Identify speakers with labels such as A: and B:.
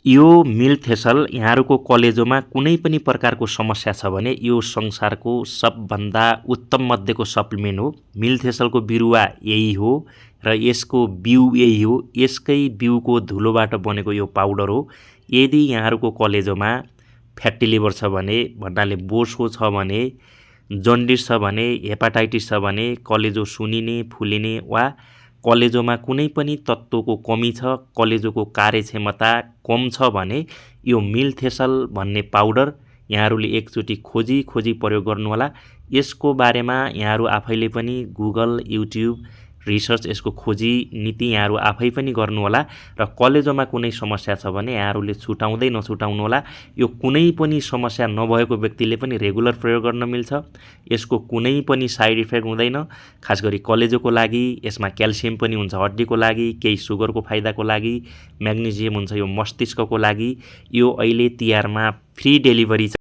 A: यो मिल्थेसल यहाँहरूको कलेजोमा कुनै पनि प्रकारको समस्या छ भने यो संसारको सबभन्दा उत्तम मध्येको सप्लिमेन्ट हो। मिल्थेसलको बिरुवा यही हो र यसको बिउ यही हो। यसकै बिउको धुलोबाट बनेको यो पाउडर हो। यदि यहाँहरूको कलेजोमा फ्याटी लिभर छ भने, भन्नाले बोसो छ भने, जन्डिस छ भने, हेपाटाइटिस छ भने, कलेजो सुनिने, फुलिने वा कलेजोमा कुनै पनि तत्त्वको कमी छ, कलेजोको कार्यक्षमता कम छ भने यो मिल्थेसल भन्ने पाउडर यहाँहरूले एकचोटि खोजी प्रयोग गर्नुहोला। यसको बारेमा यहाँहरू आफैले पनि गुगल, युट्युब रिसर्च यसको खोजी नीति यहाँहरू आफै पनि गर्नुहोला र कलेजोमा कुनै समस्या छ भने यहाँहरूले छुटाउँदै नछुटाउनुहोला। यो कुनै पनि समस्या नभएको व्यक्तिले पनि रेगुलर प्रयोग गर्न मिल्छ। यसको कुनै पनि साइड इफेक्ट हुँदैन। खास गरी कलेजोको लागि यसमा क्याल्सियम पनि हुन्छ, हड्डीको लागि, केही सुगरको फाइदाको लागि, म्याग्नेजियम हुन्छ यो मस्तिष्कको लागि। यो अहिले तिहारमा फ्री डेलिभरी